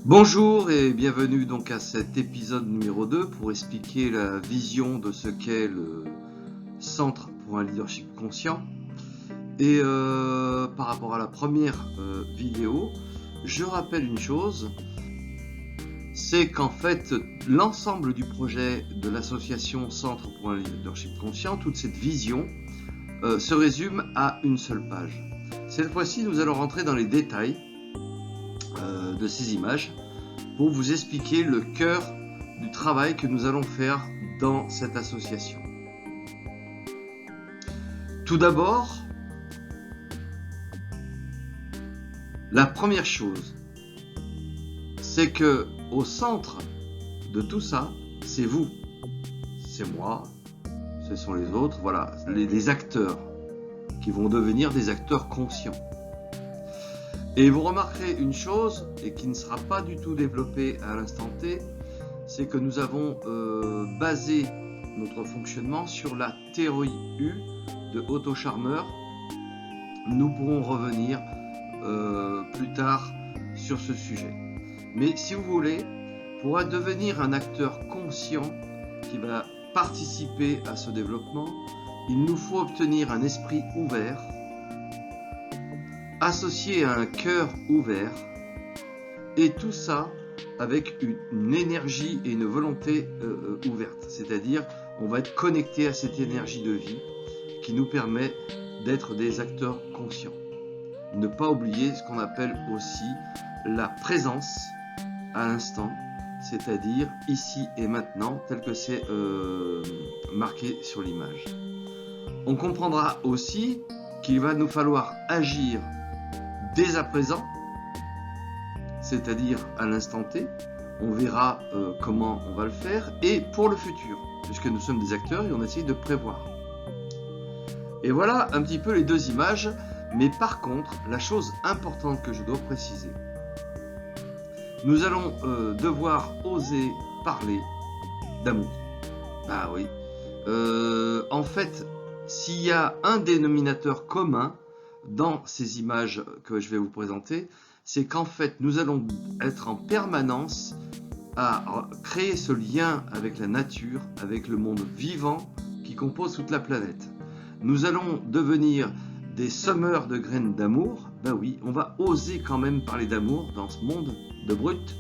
Bonjour et bienvenue donc à cet épisode numéro 2 pour expliquer la vision de ce qu'est le Centre pour un leadership conscient. Et par rapport à la première vidéo, je rappelle une chose, c'est qu'en fait l'ensemble du projet de l'association Centre pour un leadership conscient, toute cette vision se résume à une seule page. Cette fois-ci, nous allons rentrer dans les détails de ces images pour vous expliquer le cœur du travail que nous allons faire dans cette association. Tout d'abord, la première chose, c'est que au centre de tout ça, c'est vous, c'est moi, ce sont les autres, voilà, les acteurs qui vont devenir des acteurs conscients. Et vous remarquerez une chose, et qui ne sera pas du tout développée à l'instant T, c'est que nous avons basé notre fonctionnement sur la théorie U de Otto Scharmer. Nous pourrons revenir plus tard sur ce sujet. Mais si vous voulez, pour devenir un acteur conscient qui va participer à ce développement, il nous faut obtenir un esprit ouvert, associé à un cœur ouvert, et tout ça avec une énergie et une volonté ouverte. C'est-à-dire, on va être connecté à cette énergie de vie qui nous permet d'être des acteurs conscients. Ne pas oublier ce qu'on appelle aussi la présence à l'instant, c'est-à-dire ici et maintenant, tel que c'est marqué sur l'image. On comprendra aussi qu'il va nous falloir agir dès à présent, c'est-à-dire à l'instant T. On verra comment on va le faire, et pour le futur, puisque nous sommes des acteurs et on essaye de prévoir. Et voilà un petit peu les deux images, mais par contre, la chose importante que je dois préciser, nous allons devoir oser parler d'amour. Ah oui. En fait, s'il y a un dénominateur commun dans ces images que je vais vous présenter, c'est qu'en fait, nous allons être en permanence à créer ce lien avec la nature, avec le monde vivant qui compose toute la planète. Nous allons devenir des semeurs de graines d'amour. Ben oui, on va oser quand même parler d'amour dans ce monde de brut.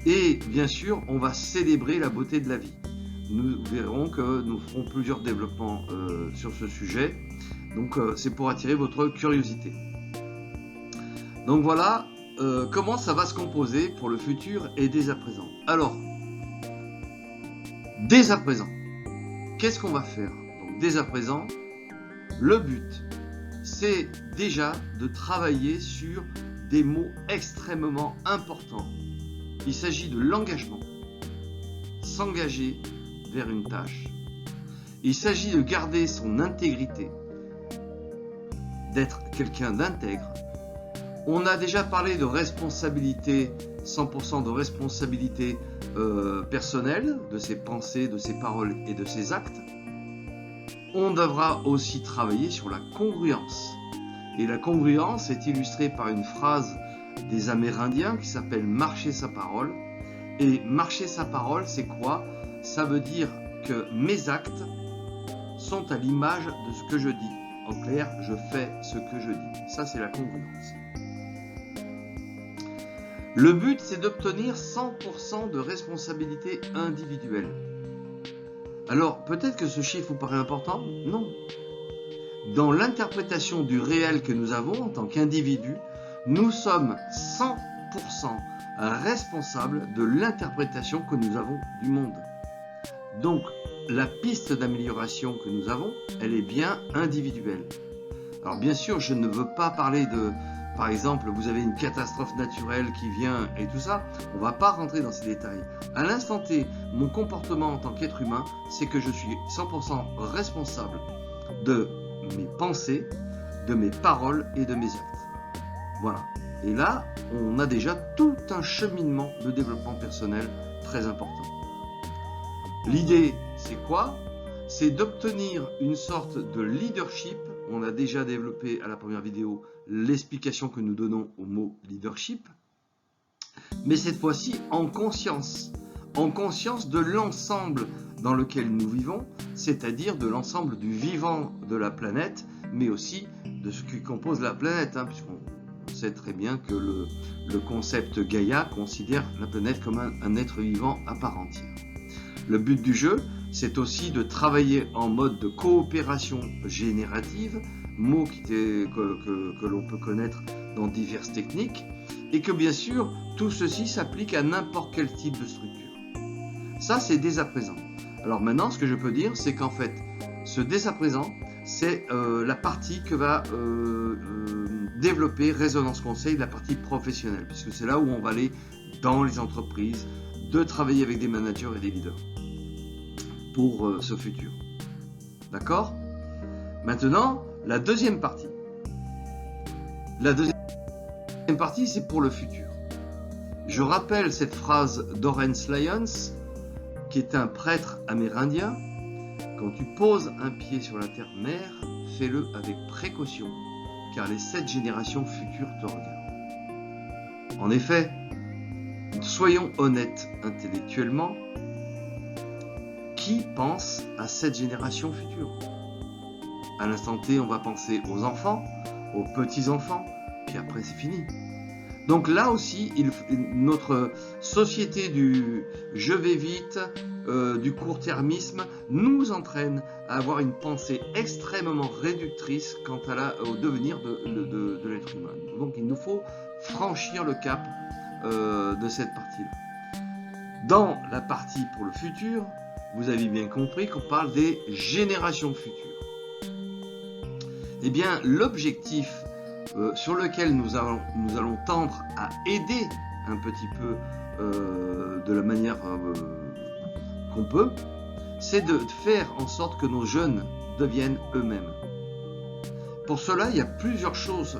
Et bien sûr, on va célébrer la beauté de la vie. Nous verrons que nous ferons plusieurs développements sur ce sujet. Donc c'est pour attirer votre curiosité. Donc voilà comment ça va se composer pour le futur et dès à présent. Alors, dès à présent, qu'est-ce qu'on va faire? Donc dès à présent, le but, c'est déjà de travailler sur des mots extrêmement importants. Il s'agit de l'engagement, s'engager vers une tâche. Il s'agit de garder son intégrité, d'être quelqu'un d'intègre. On a déjà parlé de responsabilité, 100% de responsabilité personnelle, de ses pensées, de ses paroles et de ses actes. On devra aussi travailler sur la congruence. Et la congruence est illustrée par une phrase des Amérindiens qui s'appelle « marcher sa parole ». Et marcher sa parole, c'est quoi? Ça veut dire que mes actes sont à l'image de ce que je dis. En clair, je fais ce que je dis. Ça, c'est la congruence. Le but, c'est d'obtenir 100% de responsabilité individuelle. Alors, peut-être que ce chiffre vous paraît important? Non. Dans l'interprétation du réel que nous avons en tant qu'individu, nous sommes 100% responsables de l'interprétation que nous avons du monde. Donc, la piste d'amélioration que nous avons, elle est bien individuelle. Alors bien sûr, je ne veux pas parler de, par exemple, vous avez une catastrophe naturelle qui vient et tout ça, on ne va pas rentrer dans ces détails. À l'instant T, mon comportement en tant qu'être humain, c'est que je suis 100% responsable de mes pensées, de mes paroles et de mes actes. Voilà. Et là, on a déjà tout un cheminement de développement personnel très important. L'idée, c'est quoi? C'est d'obtenir une sorte de leadership. On a déjà développé à la première vidéo l'explication que nous donnons au mot leadership. mais cette fois-ci en conscience de l'ensemble dans lequel nous vivons, c'est-à-dire de l'ensemble du vivant de la planète, mais aussi de ce qui compose la planète, hein, puisqu'on sait très bien que le concept Gaïa considère la planète comme un être vivant à part entière. Le but du jeu, c'est aussi de travailler en mode de coopération générative, mot que l'on peut connaître dans diverses techniques, et que bien sûr, tout ceci s'applique à n'importe quel type de structure. Ça, c'est dès à présent. Alors maintenant, ce que je peux dire, c'est qu'en fait, ce dès à présent, c'est la partie que va développer Résonance Conseil, la partie professionnelle, puisque c'est là où on va aller dans les entreprises, de travailler avec des managers et des leaders pour ce futur. D'accord? Maintenant, la deuxième partie. La deuxième partie, c'est pour le futur. Je rappelle cette phrase d'Orense Lyons, qui est un prêtre amérindien. Quand tu poses un pied sur la terre-mère, fais-le avec précaution, car les 7 générations futures te regardent. En effet, soyons honnêtes intellectuellement, qui pense à 7 générations futures? À l'instant T, on va penser aux enfants, aux petits-enfants, puis après c'est fini. Donc là aussi, notre société du je vais vite, du court-termisme, nous entraîne à avoir une pensée extrêmement réductrice quant au devenir de l'être humain. Donc il nous faut franchir le cap de cette partie-là. Dans la partie pour le futur, vous avez bien compris qu'on parle des générations futures. Eh bien, l'objectif sur lequel nous allons tendre à aider un petit peu de la manière qu'on peut, c'est de faire en sorte que nos jeunes deviennent eux-mêmes. Pour cela, il y a plusieurs choses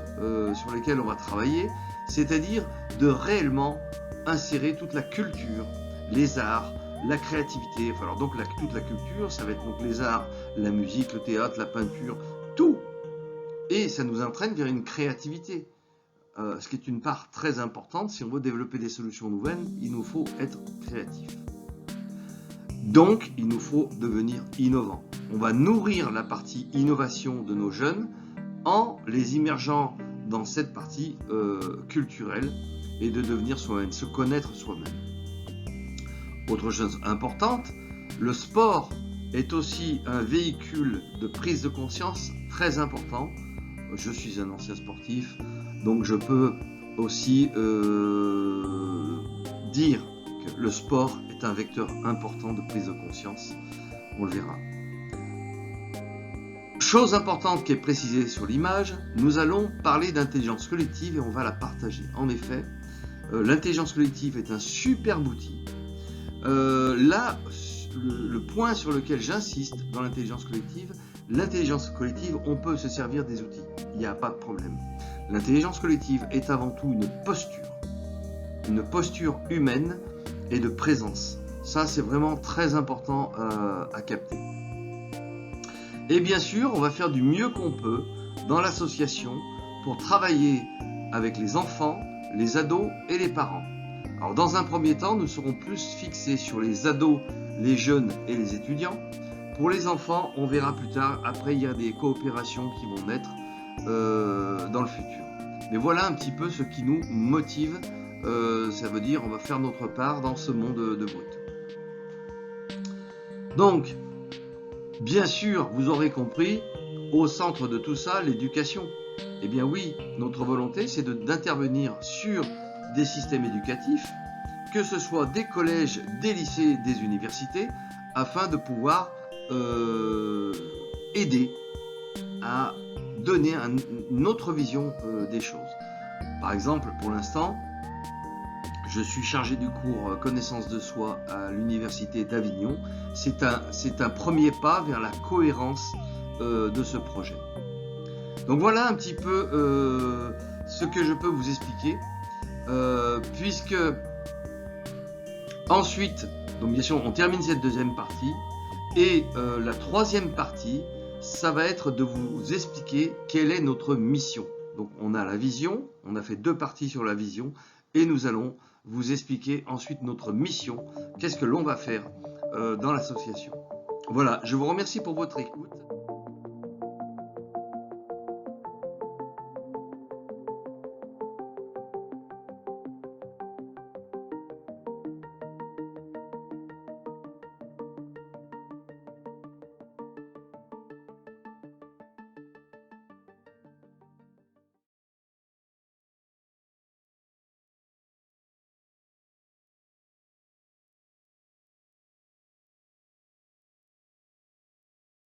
sur lesquelles on va travailler, c'est-à-dire de réellement insérer toute la culture, les arts, la créativité. Alors donc toute la culture, ça va être donc les arts, la musique, le théâtre, la peinture, tout. Et ça nous entraîne vers une créativité, ce qui est une part très importante. Si on veut développer des solutions nouvelles, il nous faut être créatif. Donc, il nous faut devenir innovant. On va nourrir la partie innovation de nos jeunes en les immergeant dans cette partie culturelle et de devenir soi-même, se connaître soi-même. Autre chose importante, le sport est aussi un véhicule de prise de conscience très important. Je suis un ancien sportif, donc je peux aussi dire que le sport est un vecteur important de prise de conscience. On le verra. Chose importante qui est précisée sur l'image, nous allons parler d'intelligence collective et on va la partager. En effet, l'intelligence collective est un superbe outil. Là, le point sur lequel j'insiste dans l'intelligence collective, on peut se servir des outils, il n'y a pas de problème. L'intelligence collective est avant tout une posture humaine et de présence. Ça, c'est vraiment très important à capter. Et bien sûr, on va faire du mieux qu'on peut dans l'association pour travailler avec les enfants, les ados et les parents. Alors, dans un premier temps, nous serons plus fixés sur les ados, les jeunes et les étudiants. Pour les enfants, on verra plus tard. Après, il y a des coopérations qui vont naître dans le futur. Mais voilà un petit peu ce qui nous motive. Ça veut dire on va faire notre part dans ce monde de brut. Donc, bien sûr, vous aurez compris, au centre de tout ça, l'éducation. Eh bien oui, notre volonté, c'est d'intervenir sur des systèmes éducatifs, que ce soit des collèges, des lycées, des universités, afin de pouvoir aider à donner une autre vision des choses. Par exemple, pour l'instant, je suis chargé du cours Connaissance de soi à l'Université d'Avignon. C'est un premier pas vers la cohérence de ce projet. Donc voilà un petit peu ce que je peux vous expliquer. Puisque ensuite, donc bien sûr, on termine cette deuxième partie. Et la troisième partie, ça va être de vous expliquer quelle est notre mission. Donc on a la vision, on a fait 2 parties sur la vision, et nous allons vous expliquer ensuite notre mission, qu'est-ce que l'on va faire dans l'association. Voilà, je vous remercie pour votre écoute.